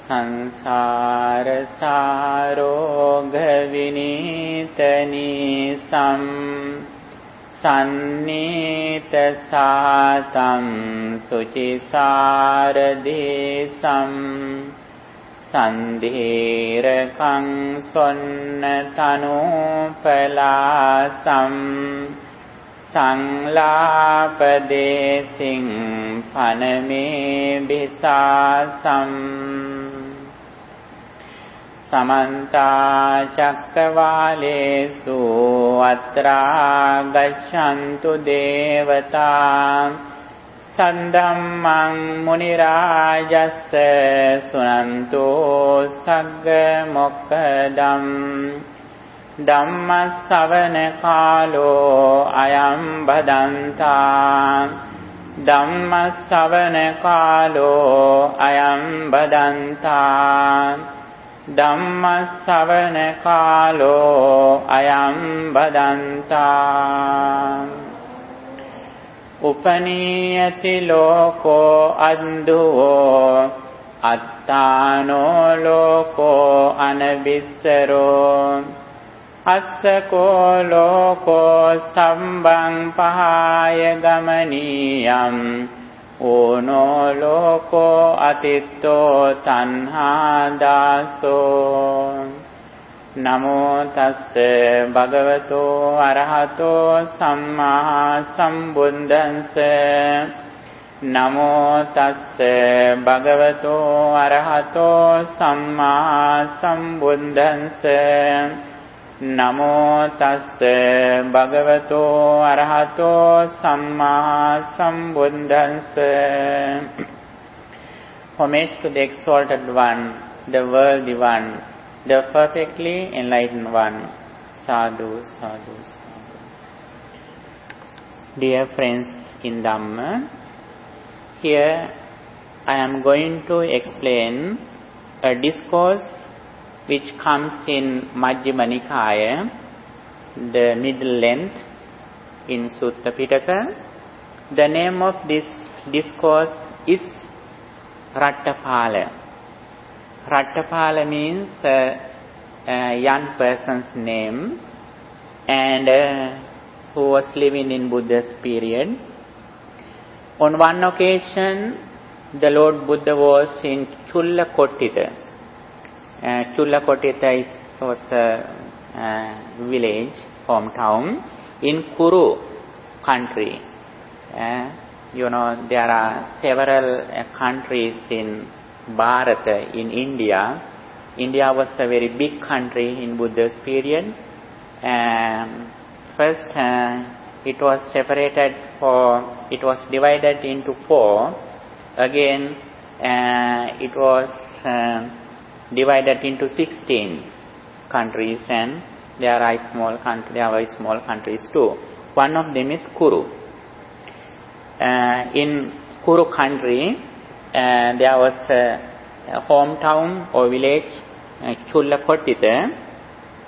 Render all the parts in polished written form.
සංසාර සාරෝග විනීතනී සන්නීත සාතම් සුචිසාරදේසම් සන්ධීරකං සොන්න තනෝපලාසම් සංලාපදේසින් පනමේ බිසාසම් සමන්තා චක්කවාලේසු අත්‍රා ගච්ඡන්තු දේවතා සද්ධම්මං මුනි රාජස්ස සුනන්තෝ සග්ග මොක්ඛදම් ධම්ම ශ්‍රවණ කාලෝ අයං බදන්තා ධම්ම ශ්‍රවණ කාලෝ අයං බදන්තා ධම්ම ශ්‍රවණ කාලෝ අයං බදන්තා උපනීයති ලෝකෝ අන්ධෝ අත්තානෝ ලෝකෝ අනබිස්සරෝ අස්සකෝ ලෝකෝ සම්බං පහාය ගමනීයම් ඕනෝ ලෝකෝ අතිත්තෝ තණ්හා දාසෝ නමෝ තස්ස භගවතෝ අරහතෝ සම්මා සම්බුද්දන්ස නමෝ තස්ස භගවතෝ අරහතෝ සම්මා සම්බුද්දන්ස නමෝ තස්ස භගවතෝ අරහතෝ සම්මා සම්බුද්දන්ස. Homage to the exalted one, the worthy one, the perfectly enlightened one. Sadhu, sadhu, sadhu. Dear friends in Dhamma, here I am going to explain a discourse which comes in Majjhima Nikaya, the middle length in Sutta Pitaka. The name of this discourse is Ratthapala. Ratthapala means a young person's name, and who was living in Buddha's period. On one occasion, the Lord Buddha was in Chullakottita. Chullakottita was a village, hometown, in Kuru country. There are several countries in Bharata, in India. India was a very big country in Buddha's period. First, it was divided into 4. Again, it was divided into 16 countries, and there are small countries too. One of them is Kuru. In Kuru country, there was a hometown or village, Chullakottita.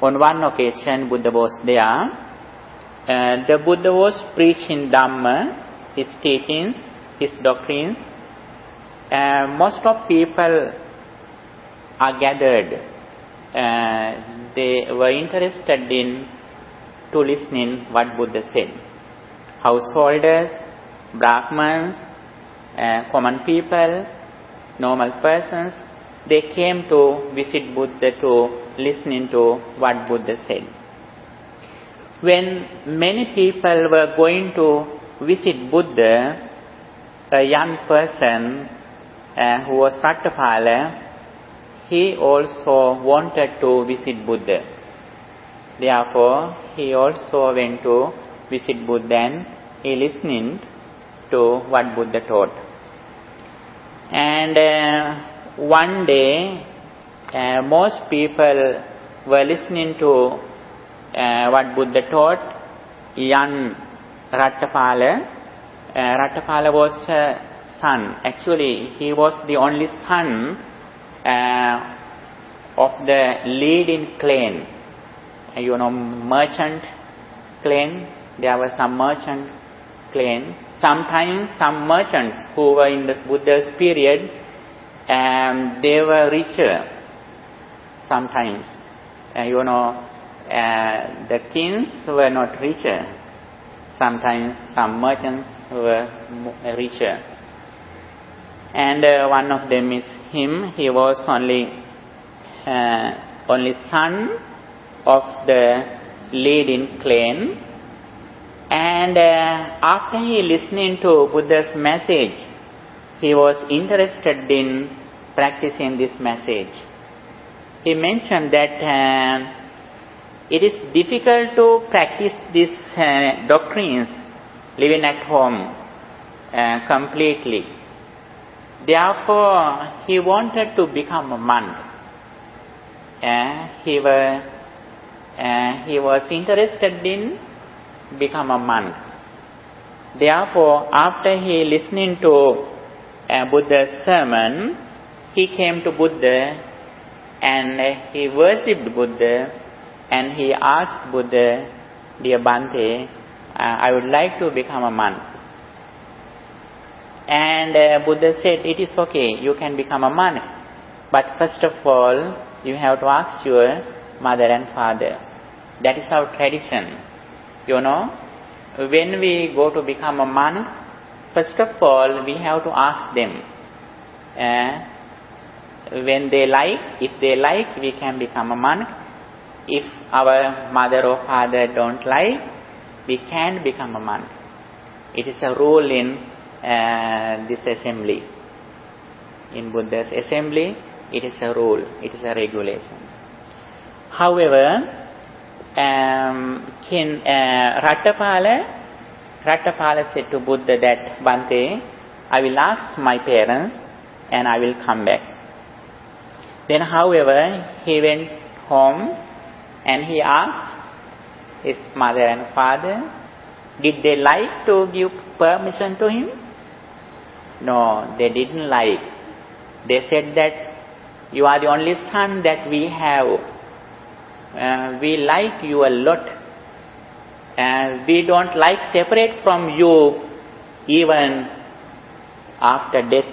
On one occasion, Buddha was there. The Buddha was preaching Dhamma, his teachings, his doctrines. Most of people are gathered. They were interested to listening what Buddha said. Householders, Brahmans, common people, normal persons, they came to visit Buddha to listening to what Buddha said. When many people were going to visit Buddha, a young person who was Ratthapala, he also wanted to visit Buddha. Therefore, he also went to visit Buddha and he listened to what Buddha taught. And one day, most people were listening to what Buddha taught. Young Ratthapala. Ratthapala was a son. Actually, he was the only son of the leading clan. Merchant clan. There was some merchant clan. Sometimes some merchants who were in the Buddha's period, they were richer sometimes. The kings were not richer. Sometimes some merchants were richer. And one of them is him. He was only son of the leading clan. And after he listening to Buddha's message, he was interested in practicing this message. He mentioned that it is difficult to practice these doctrines living at home completely. Therefore, he wanted to become a monk. He was interested in become a monk. Therefore, after he listening to Buddha's sermon, he came to Buddha and he worshipped Buddha and he asked Buddha, "Dear Bhante, I would like to become a monk." And Buddha said, "It is okay, you can become a monk. But first of all, you have to ask your mother and father." That is our tradition. When we go to become a monk, first of all, we have to ask them. When they like, if they like, we can become a monk. If our mother or father don't like, we can become a monk. It is a rule in this assembly. In Buddha's assembly, it is a rule, it is a regulation. However, King Ratthapala said to Buddha that, "Bhante, I will ask my parents and I will come back." Then, however, he went home and he asked his mother and father, did they like to give permission to him? No, they didn't like. They said that, "You are the only son that we have. We like you a lot. We don't like separate from you even after death.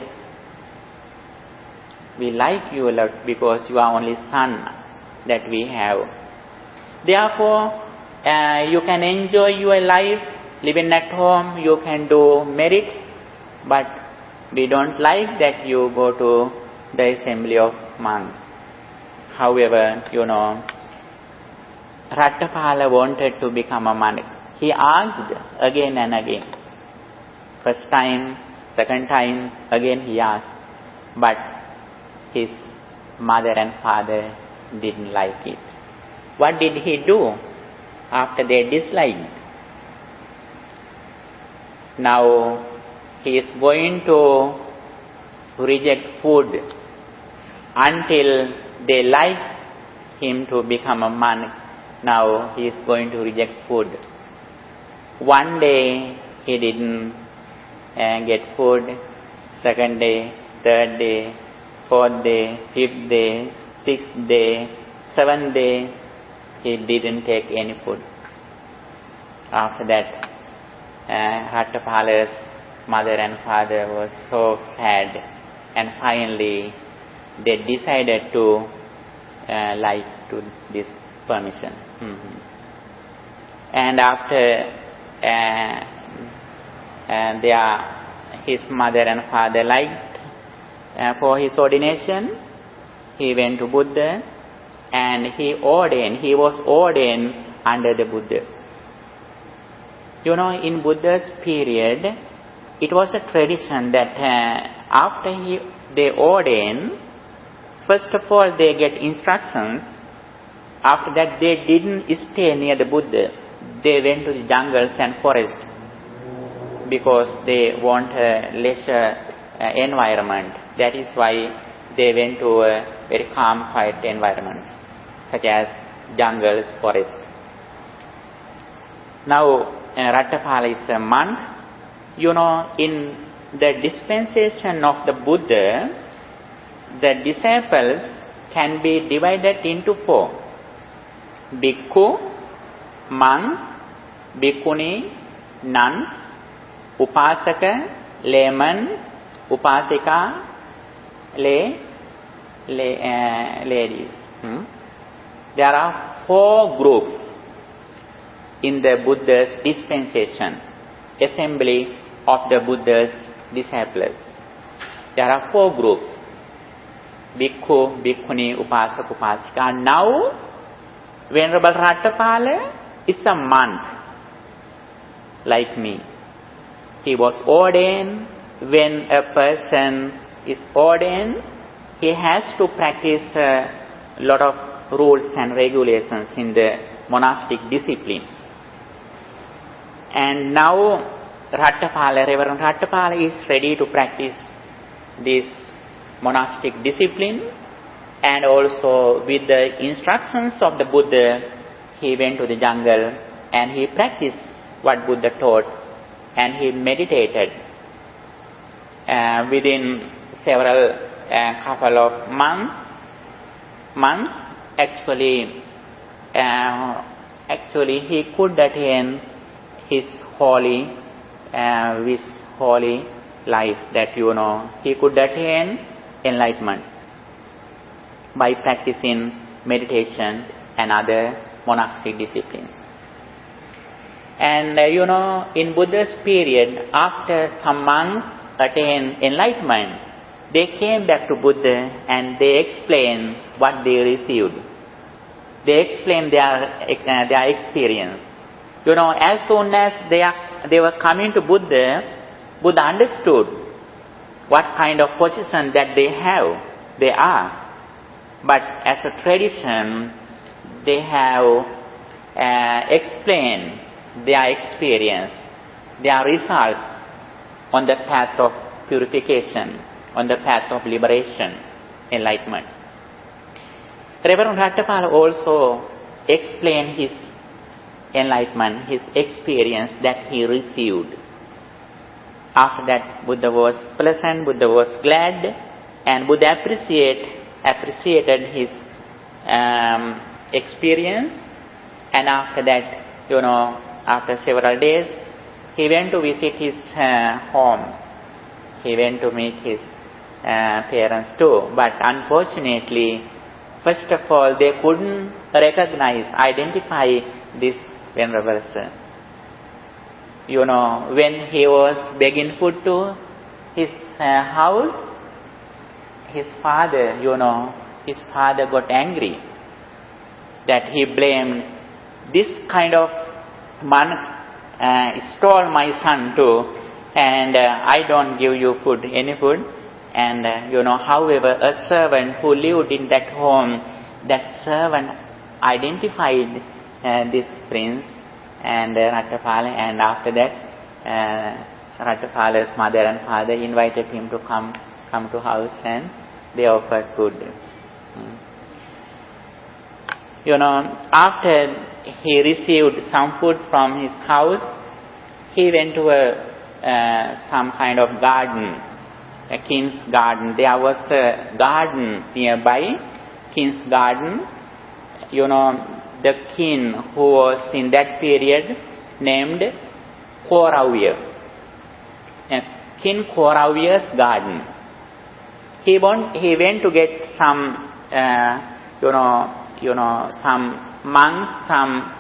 We like you a lot because you are only son that we have. Therefore, you can enjoy your life, living at home, you can do merit, but we don't like that you go to the assembly of monks." However, Ratthapala wanted to become a monk. He asked again and again. First time, second time, again he asked. But his mother and father didn't like it. What did he do after they disliked? Now he is going to reject food until they like him to become a monk. Now he is going to reject food. One day he didn't get food. Second day, third day, fourth day, fifth day, sixth day, seventh day, he didn't take any food. After that, Ratthapala's mother and father was so sad, and finally they decided to like to this permission. And after his mother and father liked for his ordination, he went to Buddha and he was ordained under the Buddha. In Buddha's period, it was a tradition that after they ordain, first of all they get instructions. After that they didn't stay near the Buddha. They went to the jungles and forest because they want a leisure environment. That is why they went to a very calm, quiet environment, such as jungles, forest. Now, Ratthapala is a monk. In the dispensation of the Buddha, the disciples can be divided into 4. Bhikkhu, monks, bhikkhuni, nuns, upasaka, layman, upasika, ladies. There are 4 groups in the Buddha's dispensation, assembly of the Buddha's disciples. There are 4 groups: Bhikkhu, Bhikkhuni, Upasak, Upasika. Now, Venerable Ratthapala is a monk like me. He was ordained. When a person is ordained, he has to practice a lot of rules and regulations in the monastic discipline. And now Reverend Ratthapala is ready to practice this monastic discipline, and also with the instructions of the Buddha, he went to the jungle and he practiced what Buddha taught, and he meditated within several couple of months. Actually he could attain his holy life, that he could attain enlightenment by practicing meditation and other monastic disciplines. And in Buddha's period, after some monks attained enlightenment, they came back to Buddha and they explained what they received. They explained their experience. As soon as they were coming to Buddha, Buddha understood what kind of position that they are. But as a tradition, they have explained their experience, their results on the path of purification, on the path of liberation, enlightenment. Reverend Ratthapala also explained his enlightenment, his experience that he received. After that, Buddha was pleasant, Buddha was glad, and Buddha appreciated his experience. And after that, after several days, he went to visit his home. He went to meet his parents too. But unfortunately, first of all, they couldn't identify this Venerable Sir. When he was begging food to his house, his father got angry, that he blamed this kind of monk stole my son too, and I don't give you any food. And however, a servant who lived in that home, that servant identified this prince and Ratthapala, and after that Ratthapala's mother and father invited him to come to house, and they offered food. After he received some food from his house, he went to some kind of garden, a king's garden. There was a garden nearby, king's garden. The king who was in that period named Kauravya, King Kauravy's garden. He went to get some, some monks, some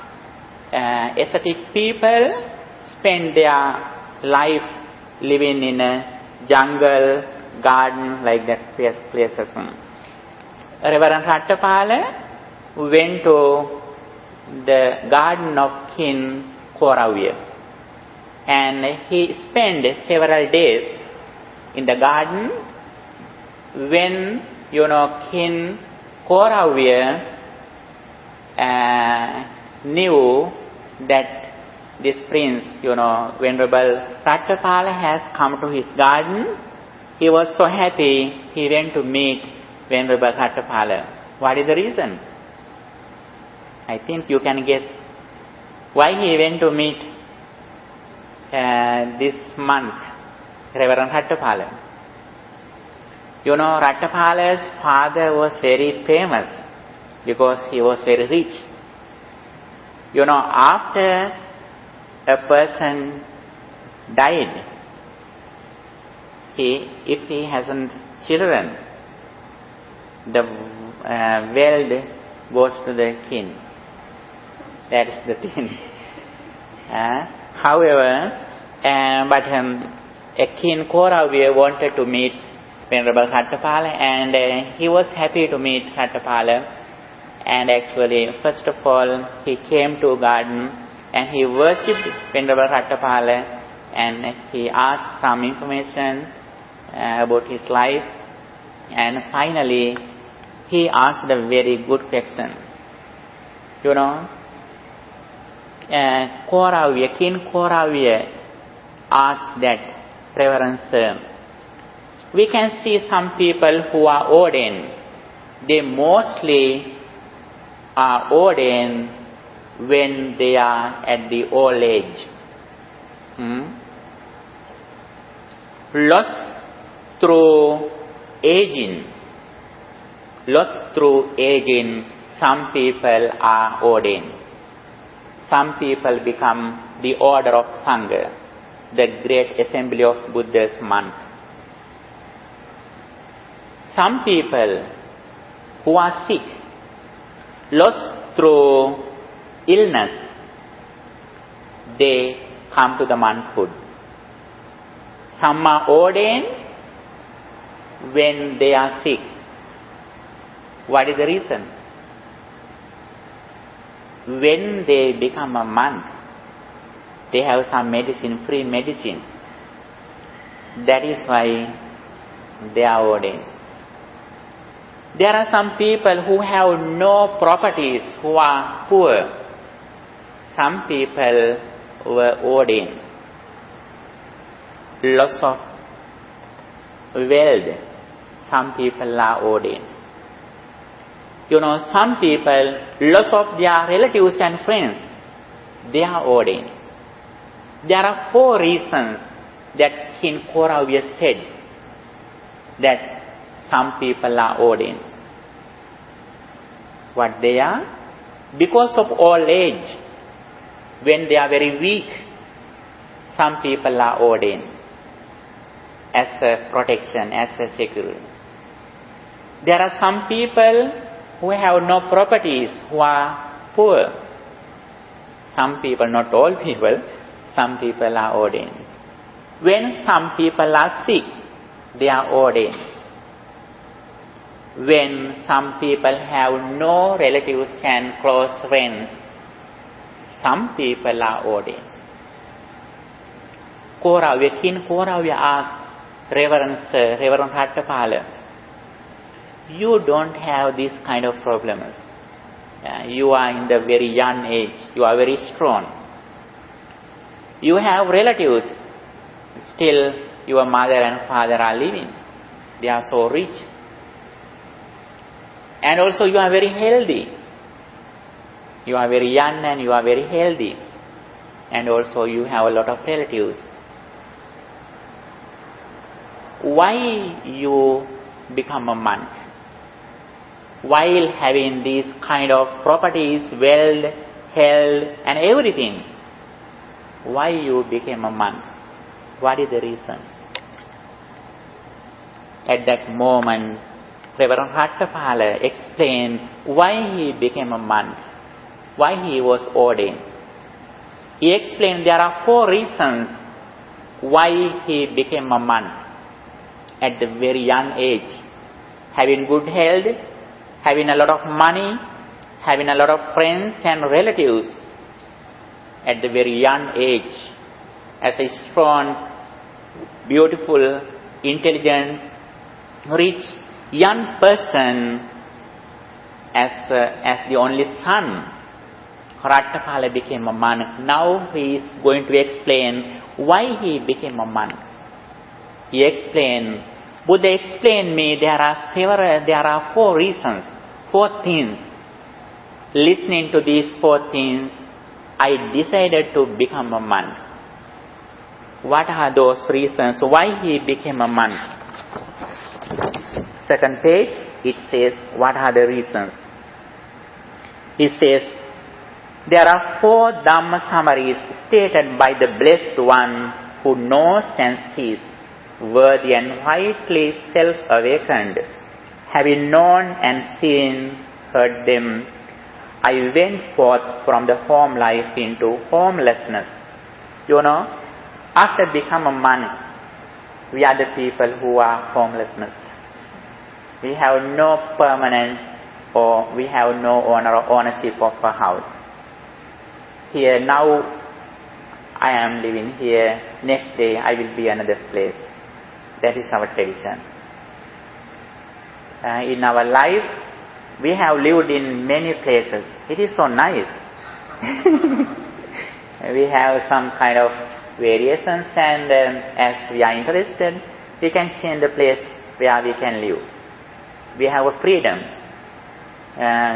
ascetic people spend their life living in a jungle, garden, like that places. Reverend Ratthapala went to the garden of King Kauravya, and he spent several days in the garden. When King Kauravya knew that this prince, Venerable Ratthapala has come to his garden, he was so happy. He went to meet Venerable Ratthapala. What is the reason? I think you can guess why he went to meet this monk, Reverend Ratthapala. Ratthapala's father was very famous because he was very rich. After a person died, if he hasn't children, the wealth goes to the king. That is the thing. However, a king Kauravya wanted to meet Venerable Ratthapala, and he was happy to meet Ratthapala. And actually, first of all, he came to a garden and he worshipped Venerable Ratthapala, and he asked some information about his life. And finally, he asked a very good question. You know, Kauravya, King Kauravya asked that, Reverend Sir, we can see some people who are ordained. They mostly are ordained when they are at the old age. Lost through aging. Lost through aging, some people are ordained. Some people become the order of Sangha, the great assembly of Buddha's monks. Some people who are sick, lost through illness, they come to the monkhood. Some are ordained when they are sick. What is the reason? When they become a monk, they have some medicine, free medicine. That is why they are ordained. There are some people who have no properties, who are poor. Some people were ordained. Loss of wealth, some people are ordained. You know, some people, loss of their relatives and friends, they are ordained. There are 4 reasons that King Kauravya said that some people are ordained. What they are? Because of old age, when they are very weak, some people are ordained as a protection, as a security. There are some people who have no properties, who are poor. Some people, not all people, some people are ordained. When some people are sick, they are ordained. When some people have no relatives and close friends, some people are ordained. Kauravya, King Kauravya asked Reverend Ratthapala, you don't have this kind of problems. You are in the very young age. You are very strong. You have relatives. Still, your mother and father are living. They are so rich. And also you are very healthy. You are very young and you are very healthy. And also you have a lot of relatives. Why you become a monk? While having these kind of properties, wealth, health and everything, why you became a monk? What is the reason? At that moment, Reverend Ratthapala explained why he became a monk, why he was ordained. He explained there are 4 reasons why he became a monk at the very young age. Having good health, having a lot of money, having a lot of friends and relatives at the very young age, as a strong, beautiful, intelligent, rich young person, as the only son, Ratthapala became a monk. Now he is going to explain why he became a monk. He explained, Buddha explained me there are 4 reasons, 4 things. Listening to these 4 things, I decided to become a monk. What are those reasons why he became a monk? Second page, it says, what are the reasons? It says, there are 4 Dhamma summaries stated by the Blessed One who knows and sees, worthy and vitally self-awakened, Having known and seen, heard them, I went forth from the home life into homelessness. You know, after becoming a monk, we are the people who are homelessness. We have no permanent or we have no ownership of a house. Here now I am living here, next day I will be another place. That is our tradition. In our life, we have lived in many places. It is so nice. We have some kind of variations, and as we are interested, we can change the place where we can live. We have a freedom.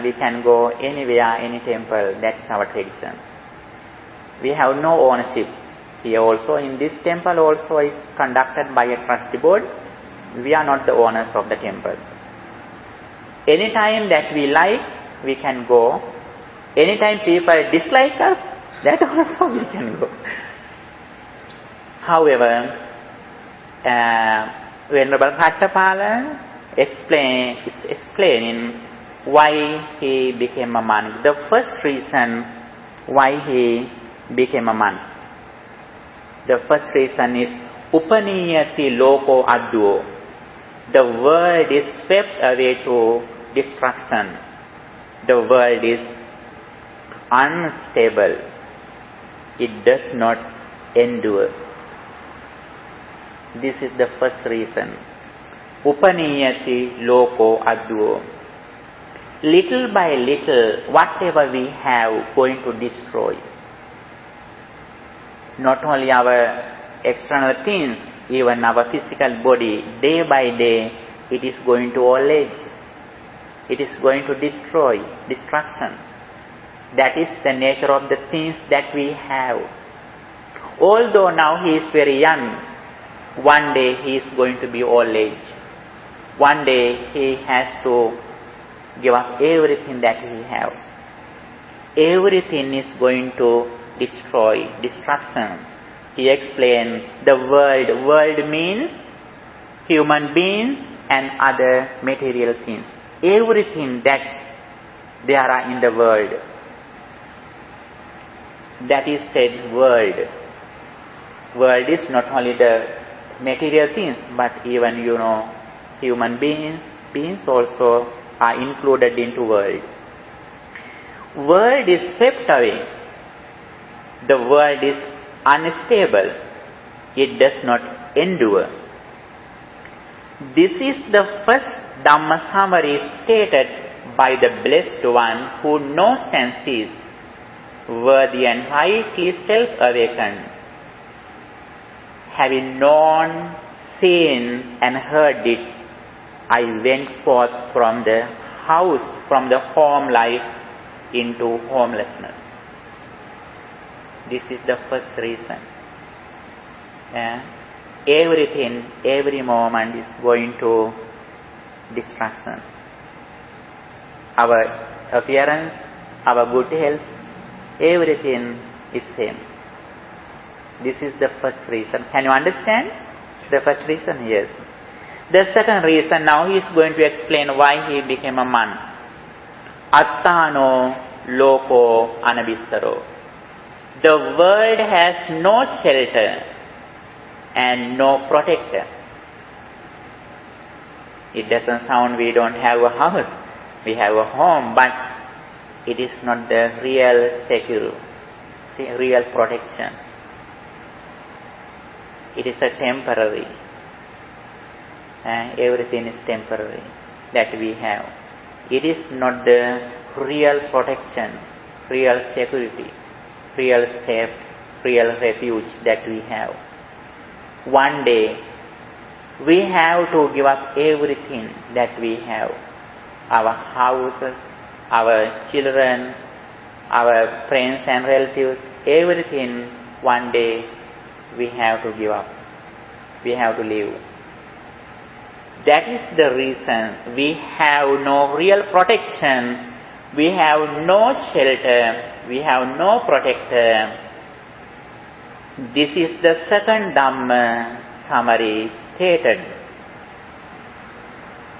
We can go anywhere, any temple. That's our tradition. We have no ownership. Here also, in this temple also is conducted by a trustee board. We are not the owners of the temple. Anytime that we like, we can go. Anytime people dislike us, that also we can go. However, Venerable Ratthapala is explaining why he became a monk. The first reason why he became a monk. The first reason is Upaniyati loko adduo. The world is swept away to destruction. The world is unstable. It does not endure. This is the first reason. Upaniyati loko adduo. Little by little, whatever we have going to destroy. Not only our external things, even our physical body, day by day, it is going to old age. It is going to destroy, destruction. That is the nature of the things that we have. Although now he is very young, one day he is going to be old age. One day he has to give up everything that he have. Everything is going to destroy, destruction. He explained the world. World means human beings and other material things. Everything that there are in the world. That is said world. World is not only the material things, but even, human beings also are included into world. World is swept away. The world is unstable. It does not endure. This is the first Dhamma summary stated by the Blessed One who knows and sees, worthy and rightly self-awakened. Having known, seen and heard it, I went forth from the house, from the home life into homelessness. This is the first reason. Everything, every moment is going to destruction. Our appearance, our good health, everything is same. This is the first reason. Can you understand? The first reason, yes. The second reason, now he is going to explain why he became a monk. Attano loko anabissaro. The world has no shelter and no protector. It doesn't sound we don't have a house, we have a home, but it is not the real secure, real protection. It is a temporary. Everything is temporary that we have. It is not the real protection, real security, real safe, real refuge that we have. One day, we have to give up everything that we have. Our houses, our children, our friends and relatives, everything one day we have to give up. We have to leave. That is the reason we have no real protection. We have no shelter. We have no protector. This is the second Dhamma summary stated.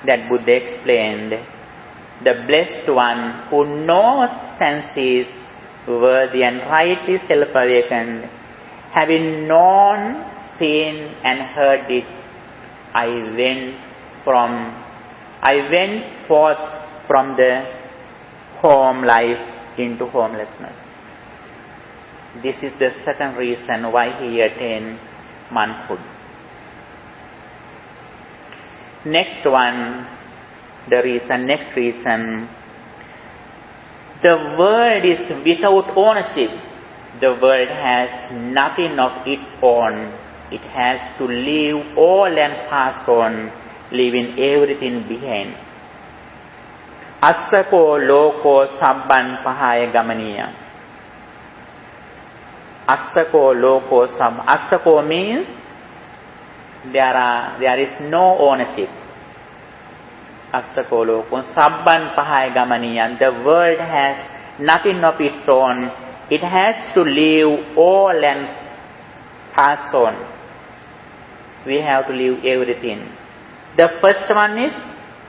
that Buddha explained, the blessed one who knows senses worthy and rightly self-awakened, having known, seen and heard it, I went forth from the home life into homelessness. This is the second reason why he attained manhood. Next reason, the world is without ownership. The world has nothing of its own. It has to leave all and pass on, leaving everything behind. Assako loko sabban pahaya gamaniya. Assako loko sab. Assako means there is no ownership. Assako loko sabban pahaya gamaniya. The world has nothing of its own. It has to leave all and pass on. We have to leave everything. The first one is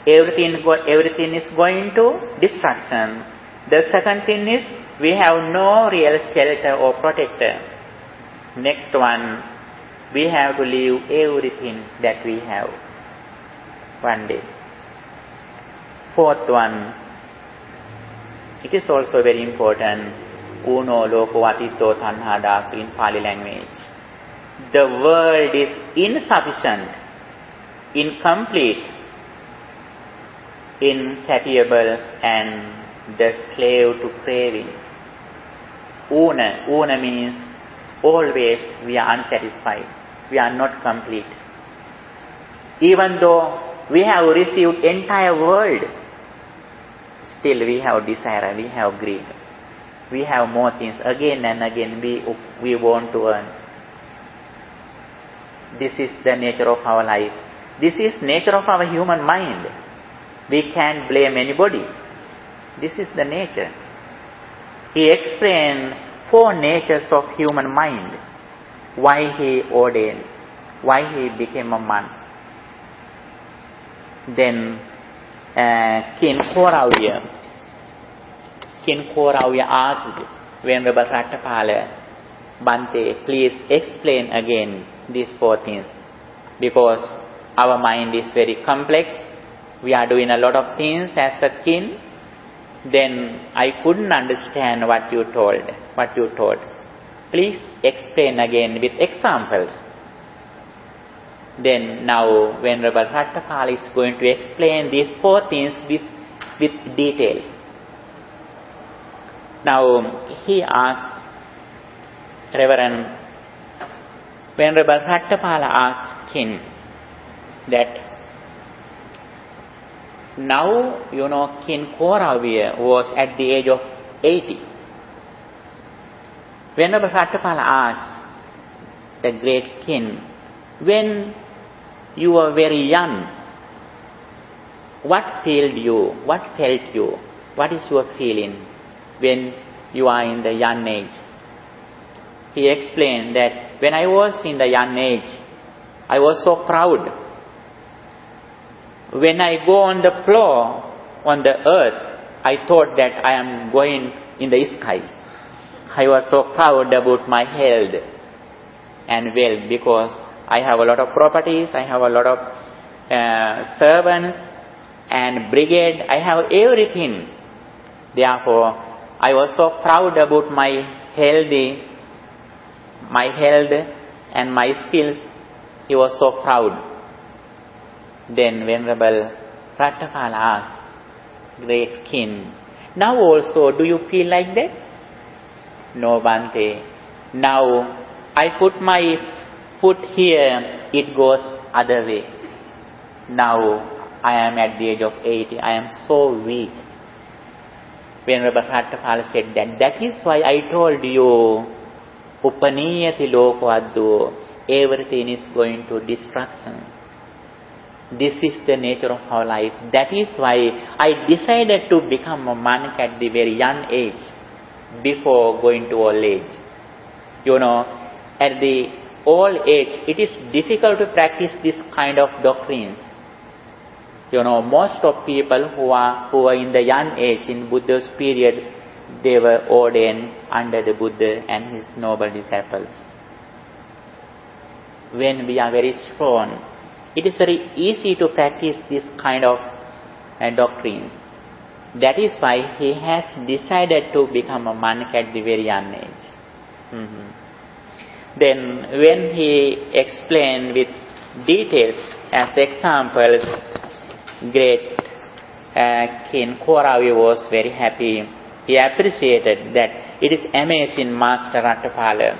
everything is going to destruction. The second thing is we have no real shelter or protector. Next one, we have to leave everything that we have one day. Fourth one, it is also very important. Uno loko atito tanha dasu in Pali language. The world is insufficient, incomplete, insatiable and the slave to craving. Una means always we are unsatisfied. We are not complete. Even though we have received entire world, still we have desire, we have greed. We have more things. Again and again we want to earn. This is the nature of our life. This is nature of our human mind. We can't blame anybody. This is the nature. He explained 4 natures of human mind. Why he ordained. Why he became a monk. Then King Koravya asked Venerable Ratthapala, Bhante, please explain again these 4 things. Because our mind is very complex. We are doing a lot of things as a king. Then I couldn't understand what you told. Please explain again with examples. Then now Venerable Ratthapala is going to explain these 4 things with details. Now he asked Venerable Ratthapala asked him that now, King Koravya was at the age of 80. Venerable Ratthapala asked the great king, when you were very young, what felt you? What is your feeling when you are in the young age? He explained that when I was in the young age, I was so proud. When I go on the floor, on the earth, I thought that I am going in the sky. I was so proud about my health and wealth because I have a lot of properties, I have a lot of servants and brigade, I have everything. Therefore, I was so proud about my health and my skills. He was so proud. Then Venerable Ratthapala asked, great king, now also do you feel like that? No, Bhante. Now I put my foot here, it goes other way. Now I am at the age of 80, I am so weak. Venerable Ratthapala said that is why I told you, Upaniyati loko addu, everything is going to destruction. This is the nature of our life. That is why I decided to become a monk at the very young age, before going to old age. At the old age, it is difficult to practice this kind of doctrines. Most of people who were in the young age in Buddha's period, they were ordained under the Buddha and his noble disciples. When we are very strong, it is very easy to practice this kind of doctrines. That is why he has decided to become a monk at the very young age. Then when he explained with details as examples, great King Koravi was very happy. He appreciated that it is amazing, Master Ratthapala.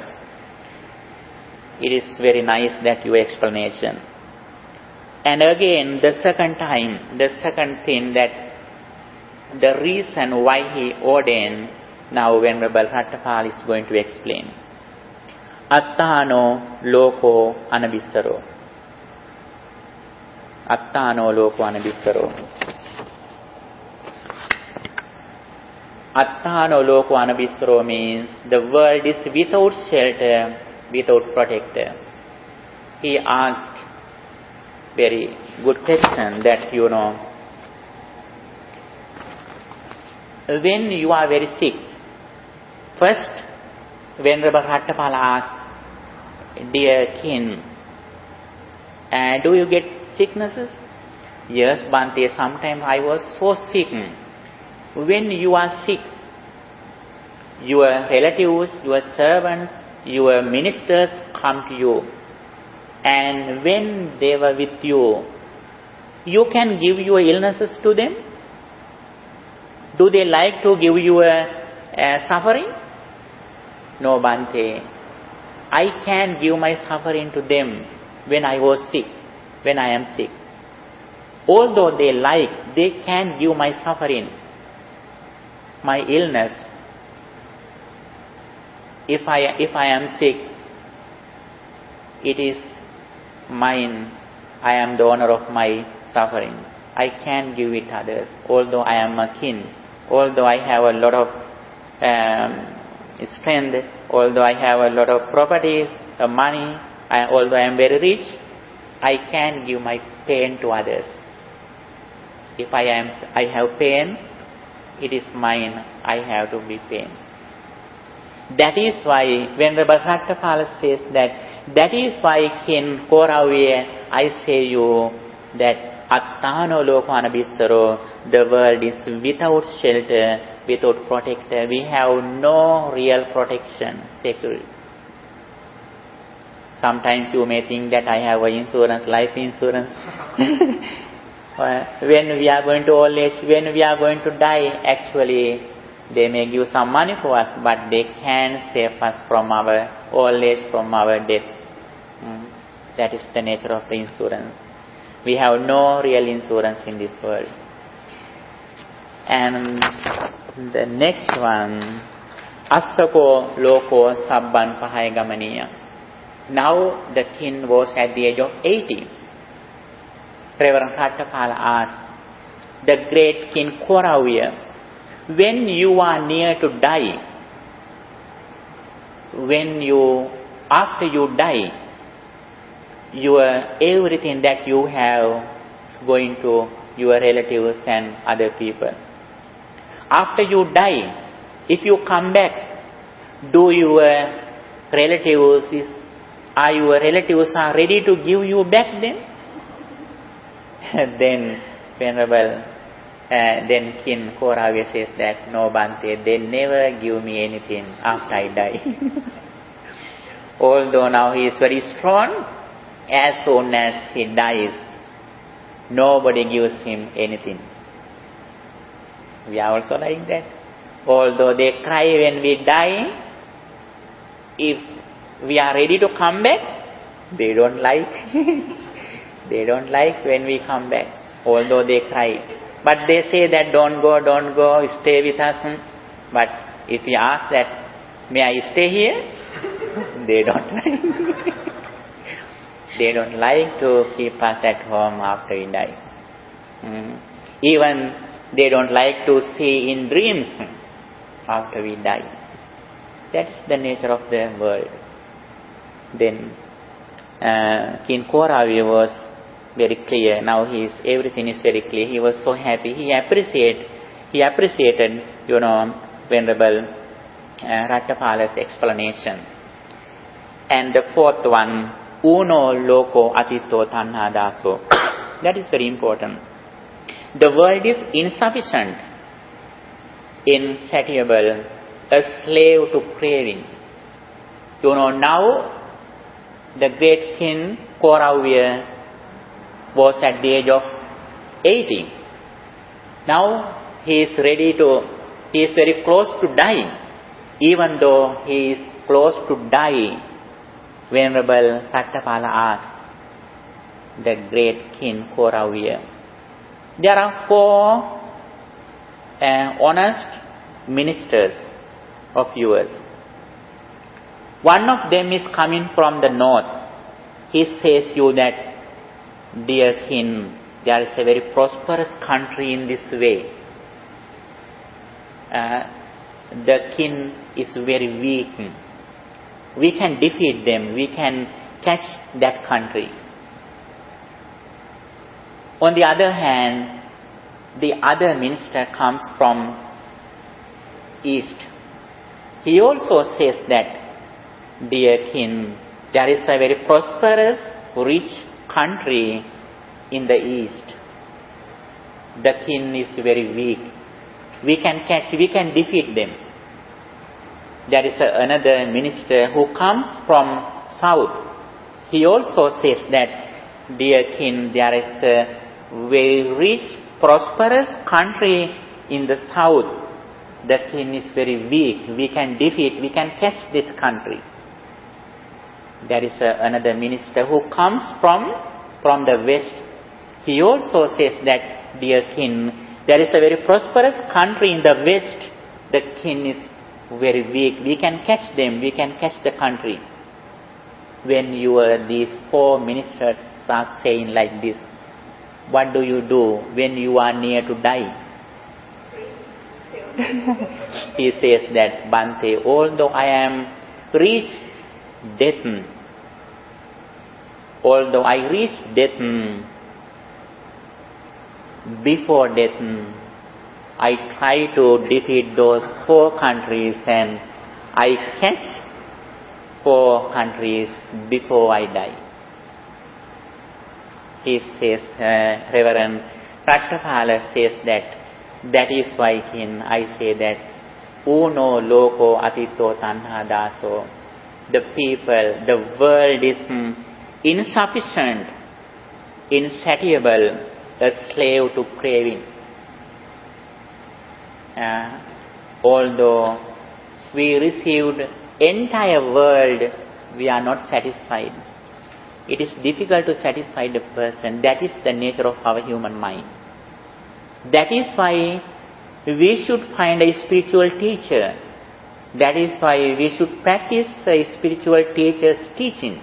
It is very nice that your explanation. And again, the second thing that the reason why he ordained, now Venerable Ratthapala is going to explain. Attano loko anabissaro. Attano loko anabissaro. Attano loko anabissaro means the world is without shelter, without protector. He asked very good question that when you are very sick, first Venerable Ratthapala asked, dear kin, do you get sicknesses? Yes, Bhante, sometimes I was so sick. When you are sick, your relatives, your servants, your ministers come to you, and when they were with you, you can give your illnesses to them. Do they like to give you a suffering? No, Bhante. I can give my suffering to them when I was sick, when I am sick. Although they like, they can give my suffering, my illness. If I am sick, it is mine. I am the owner of my suffering. I can give it others. Although I am a king, although I have a lot of strength, although I have a lot of properties, money, although I am very rich, I can give my pain to others. If I have pain, it is mine. I have to be pain. That is why Venerable Ratthapala says that is why King Koravi, I say you that Attano lokana bissaro, the world is without shelter, without protector. We have no real protection, security. Sometimes you may think that I have an insurance, life insurance. When we are going to old age, when we are going to die, actually they may give some money for us, but they can save us from our old age, from our death. That is the nature of the insurance. We have no real insurance in this world. And the next one, Astako loko sabban pahaya gamaniya. Now the king was at the age of 80. Reverend Ratthapala asked the great King Koravya, when you are near to die, after you die, everything that you have is going to your relatives and other people. After you die, if you come back, are your relatives are ready to give you back then? Then Venerable, then King Koravya says that, no Bhante, they never give me anything after I die. Although now he is very strong, as soon as he dies, nobody gives him anything. We are also like that. Although they cry when we die, if we are ready to come back, they don't like. They don't like when we come back, although they cry. But they say that don't go, stay with us. But if we ask that, may I stay here? They don't like. They don't like to keep us at home after we die. Even they don't like to see in dreams after we die. That's the nature of the world. Then King Koravya was very clear. Now everything is very clear. He was so happy. He appreciated, Venerable Ratthapala's explanation. And the fourth one, uno loco atito tanha daso. That is very important. The world is insufficient, insatiable, a slave to craving. Now the great king Kauravya was at the age of 80. Now he is very close to dying. Even though he is close to die, Venerable Ratthapala asked the great king Kauravya, there are 4 honest ministers of yours. One of them is coming from the north. He says you that, dear king, there is a very prosperous country in this way. The king is very weak. We can defeat them. We can catch that country. On the other hand, the other minister comes from east. He also says that, dear king, there is a very prosperous, rich country in the east. The king is very weak. We can defeat them. There is another minister who comes from south. He also says that, dear king, there is a very rich, prosperous country in the south. The king is very weak. We can catch this country. There is another minister who comes from the west. He also says that, dear king, there is a very prosperous country in the west. The king is very weak. We can catch them. We can catch the country. When these 4 ministers are saying like this, what do you do when you are near to die? He says that, Bhante, although I am reached death, before death, I try to defeat those 4 countries and I catch 4 countries before I die. He says, Reverend Ratthapala says that is why, king, I say that uno loco atito tanha daso. The world is insufficient, insatiable, a slave to craving. Although we received entire world, we are not satisfied. It is difficult to satisfy the person. That is the nature of our human mind. That is why we should find a spiritual teacher. That is why we should practice a spiritual teacher's teaching.